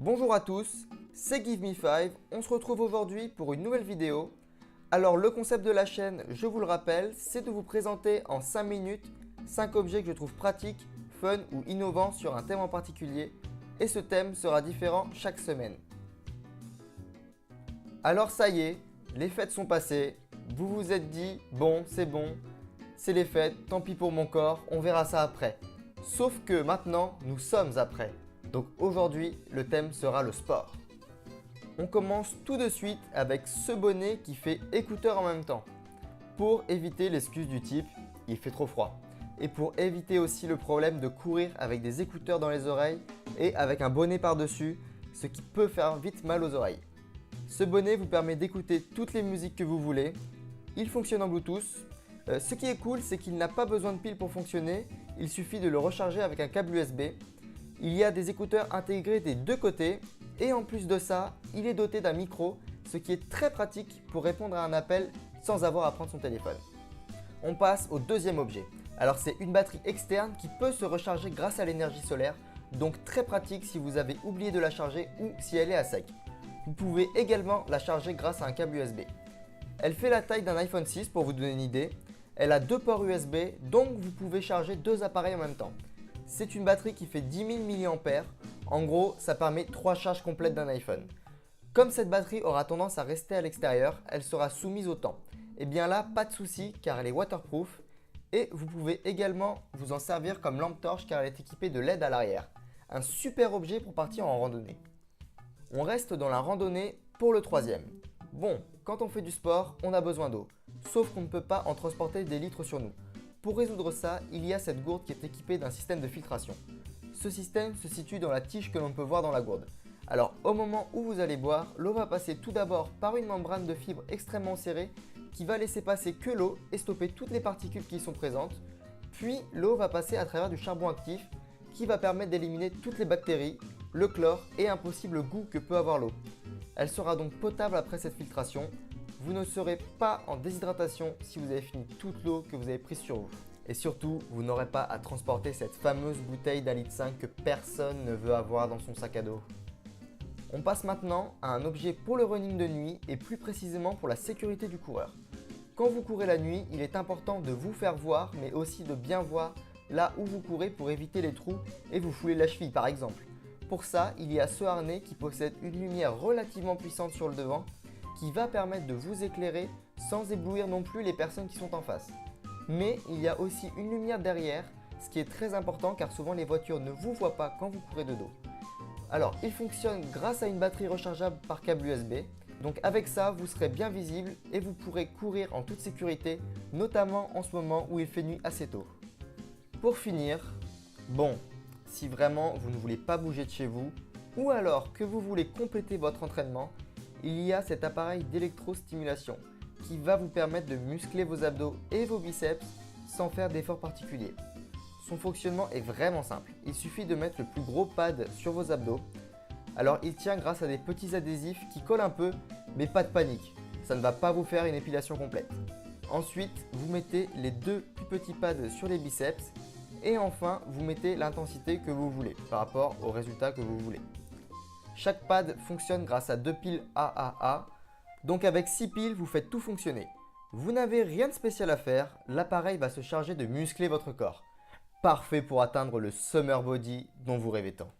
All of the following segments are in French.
Bonjour à tous, c'est Give Me 5, on se retrouve aujourd'hui pour une nouvelle vidéo. Alors le concept de la chaîne, je vous le rappelle, c'est de vous présenter en 5 minutes 5 objets que je trouve pratiques, fun ou innovants sur un thème en particulier. Et ce thème sera différent chaque semaine. Alors ça y est, les fêtes sont passées, vous vous êtes dit bon, c'est les fêtes, tant pis pour mon corps, on verra ça après. Sauf que maintenant, nous sommes après. Donc aujourd'hui, le thème sera le sport. On commence tout de suite avec ce bonnet qui fait écouteur en même temps. Pour éviter l'excuse du type « il fait trop froid ». Et pour éviter aussi le problème de courir avec des écouteurs dans les oreilles et avec un bonnet par-dessus, ce qui peut faire vite mal aux oreilles. Ce bonnet vous permet d'écouter toutes les musiques que vous voulez. Il fonctionne en Bluetooth. Ce qui est cool, c'est qu'il n'a pas besoin de pile pour fonctionner. Il suffit de le recharger avec un câble USB. Il y a des écouteurs intégrés des deux côtés et en plus de ça, il est doté d'un micro, ce qui est très pratique pour répondre à un appel sans avoir à prendre son téléphone. On passe au deuxième objet. Alors c'est une batterie externe qui peut se recharger grâce à l'énergie solaire, donc très pratique si vous avez oublié de la charger ou si elle est à sec. Vous pouvez également la charger grâce à un câble USB. Elle fait la taille d'un iPhone 6 pour vous donner une idée. Elle a deux ports USB, donc vous pouvez charger deux appareils en même temps. C'est une batterie qui fait 10 000 mAh. En gros, ça permet 3 charges complètes d'un iPhone. Comme cette batterie aura tendance à rester à l'extérieur, elle sera soumise au temps. Et bien là, pas de souci car elle est waterproof. Et vous pouvez également vous en servir comme lampe torche car elle est équipée de LED à l'arrière. Un super objet pour partir en randonnée. On reste dans la randonnée pour le troisième. Bon, quand on fait du sport, on a besoin d'eau. Sauf qu'on ne peut pas en transporter des litres sur nous. Pour résoudre ça, il y a cette gourde qui est équipée d'un système de filtration. Ce système se situe dans la tige que l'on peut voir dans la gourde. Alors au moment où vous allez boire, l'eau va passer tout d'abord par une membrane de fibre extrêmement serrée qui va laisser passer que l'eau et stopper toutes les particules qui y sont présentes. Puis l'eau va passer à travers du charbon actif qui va permettre d'éliminer toutes les bactéries, le chlore et un possible goût que peut avoir l'eau. Elle sera donc potable après cette filtration. Vous ne serez pas en déshydratation si vous avez fini toute l'eau que vous avez prise sur vous. Et surtout, vous n'aurez pas à transporter cette fameuse bouteille d'1,5 litre que personne ne veut avoir dans son sac à dos. On passe maintenant à un objet pour le running de nuit et plus précisément pour la sécurité du coureur. Quand vous courez la nuit, il est important de vous faire voir mais aussi de bien voir là où vous courez pour éviter les trous et vous fouler la cheville par exemple. Pour ça, il y a ce harnais qui possède une lumière relativement puissante sur le devant qui va permettre de vous éclairer sans éblouir non plus les personnes qui sont en face. Mais il y a aussi une lumière derrière, ce qui est très important car souvent les voitures ne vous voient pas quand vous courez de dos. Alors, il fonctionne grâce à une batterie rechargeable par câble USB. Donc avec ça, vous serez bien visible et vous pourrez courir en toute sécurité, notamment en ce moment où il fait nuit assez tôt. Pour finir, bon, si vraiment vous ne voulez pas bouger de chez vous ou alors que vous voulez compléter votre entraînement, il y a cet appareil d'électrostimulation qui va vous permettre de muscler vos abdos et vos biceps sans faire d'efforts particuliers. Son fonctionnement est vraiment simple. Il suffit de mettre le plus gros pad sur vos abdos. Alors il tient grâce à des petits adhésifs qui collent un peu, mais pas de panique. Ça ne va pas vous faire une épilation complète. Ensuite, vous mettez les deux plus petits pads sur les biceps. Et enfin, vous mettez l'intensité que vous voulez par rapport au résultat que vous voulez. Chaque pad fonctionne grâce à deux piles AAA. Donc avec 6 piles, vous faites tout fonctionner. Vous n'avez rien de spécial à faire, l'appareil va se charger de muscler votre corps. Parfait pour atteindre le summer body dont vous rêvez tant.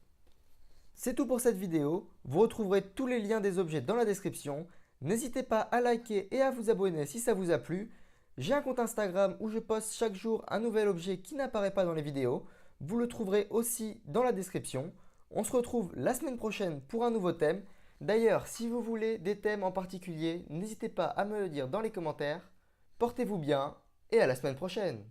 C'est tout pour cette vidéo, vous retrouverez tous les liens des objets dans la description. N'hésitez pas à liker et à vous abonner si ça vous a plu. J'ai un compte Instagram où je poste chaque jour un nouvel objet qui n'apparaît pas dans les vidéos. Vous le trouverez aussi dans la description. On se retrouve la semaine prochaine pour un nouveau thème. D'ailleurs, si vous voulez des thèmes en particulier, n'hésitez pas à me le dire dans les commentaires. Portez-vous bien et à la semaine prochaine.